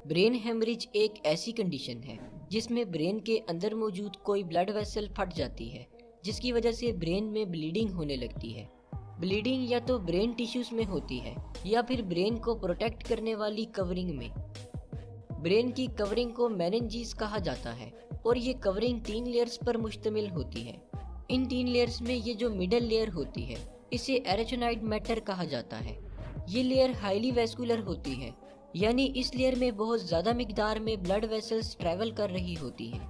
Brain haemorrhage एक ऐसी condition है जिसमें ब्रेन के अंदर मौजूद कोई ब्लड वेसल फट जाती है, जिसकी वजह से ब्रेन में ब्लीडिंग होने लगती है। ब्लीडिंग या तो ब्रेन टिश्यूज में होती है या फिर ब्रेन को प्रोटेक्ट करने वाली कवरिंग में। ब्रेन की कवरिंग को मेनिंजीज कहा जाता है और ये कवरिंग 3 लेयर्स पर मुश्तमिल होती है। इन 3 लेयर्स में ये जो मिडल लेयर होती है इसे एरेचोनाइड मैटर कहा जाता है। ये लेयर हाईली वैस्कुलर होती है, यानी इस लेयर में बहुत ज़्यादा मिकदार में ब्लड वेसल्स ट्रैवल कर रही होती हैं,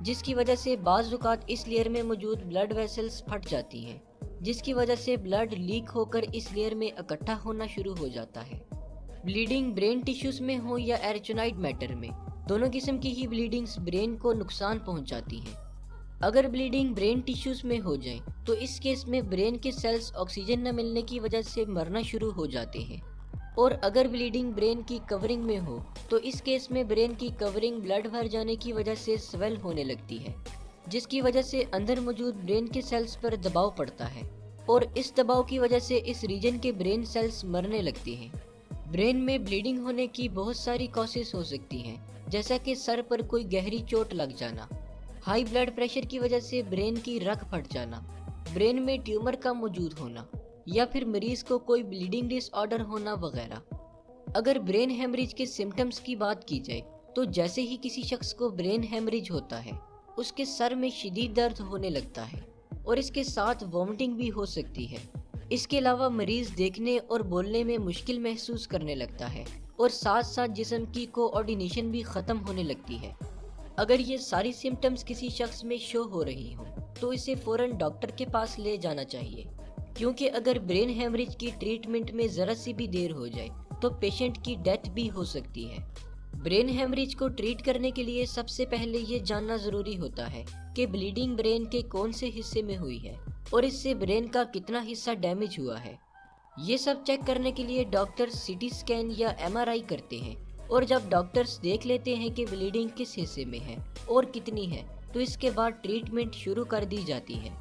जिसकी वजह से बाज़ औक़ात इस लेयर में मौजूद ब्लड वेसल्स फट जाती हैं, जिसकी वजह से ब्लड लीक होकर इस लेयर में इकट्ठा होना शुरू हो जाता है। ब्लीडिंग ब्रेन टिश्यूज में हो या एरेचोनाइड मैटर में, दोनों किस्म की ही ब्लीडिंग्स ब्रेन को नुकसान पहुंचाती हैं। अगर ब्लीडिंग ब्रेन टिश्यूज में हो जाए तो इस केस में ब्रेन के सेल्स ऑक्सीजन न मिलने की वजह से मरना शुरू हो जाते हैं। और अगर ब्लीडिंग ब्रेन की कवरिंग में हो तो इस केस में ब्रेन की कवरिंग ब्लड भर जाने की वजह से स्वेल होने लगती है, जिसकी वजह से अंदर मौजूद ब्रेन के सेल्स पर दबाव पड़ता है और इस दबाव की वजह से इस रीजन के ब्रेन सेल्स मरने लगते हैं। ब्रेन में ब्लीडिंग होने की बहुत सारी कॉसेस हो सकती हैं, जैसा कि सर पर कोई गहरी चोट लग जाना, हाई ब्लड प्रेशर की वजह से ब्रेन की रग फट जाना, ब्रेन में ट्यूमर का मौजूद होना या फिर मरीज को कोई ब्लीडिंग डिसऑर्डर होना वगैरह। अगर ब्रेन हेमरेज के सिम्टम्स की बात की जाए तो जैसे ही किसी शख्स को ब्रेन हेमरेज होता है उसके सर में शदीद दर्द होने लगता है और इसके साथ वॉमिटिंग भी हो सकती है। इसके अलावा मरीज देखने और बोलने में मुश्किल महसूस करने लगता है और साथ साथ जिस्म की कोऑर्डिनेशन भी ख़त्म होने लगती है। अगर ये सारी सिम्टम्स किसी शख्स में शो हो रही हों तो इसे फ़ौरन डॉक्टर के पास ले जाना चाहिए, क्योंकि अगर ब्रेन हेमरेज की ट्रीटमेंट में ज़रा सी भी देर हो जाए तो पेशेंट की डेथ भी हो सकती है। ब्रेन हेमरेज को ट्रीट करने के लिए सबसे पहले ये जानना ज़रूरी होता है कि ब्लीडिंग ब्रेन के कौन से हिस्से में हुई है और इससे ब्रेन का कितना हिस्सा डैमेज हुआ है। ये सब चेक करने के लिए डॉक्टर सीटी स्कैन या एमआरआई करते हैं और जब डॉक्टर्स देख लेते हैं कि ब्लीडिंग किस हिस्से में है और कितनी है तो इसके बाद ट्रीटमेंट शुरू कर दी जाती है।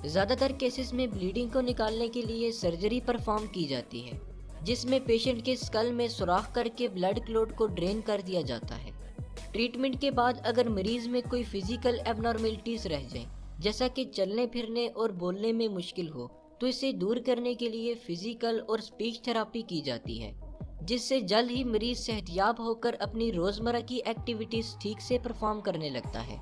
ज़्यादातर केसेस में ब्लीडिंग को निकालने के लिए सर्जरी परफॉर्म की जाती है, जिसमें पेशेंट के स्कल में सुराख करके ब्लड क्लॉट को ड्रेन कर दिया जाता है। ट्रीटमेंट के बाद अगर मरीज में कोई फिजिकल एबनॉर्मेलिटीज़ रह जाएं, जैसा कि चलने फिरने और बोलने में मुश्किल हो, तो इसे दूर करने के लिए फिजिकल और स्पीच थेरापी की जाती है, जिससे जल्द ही मरीज सेहतयाब होकर अपनी रोज़मर्रा की एक्टिविटीज़ ठीक से परफॉर्म करने लगता है।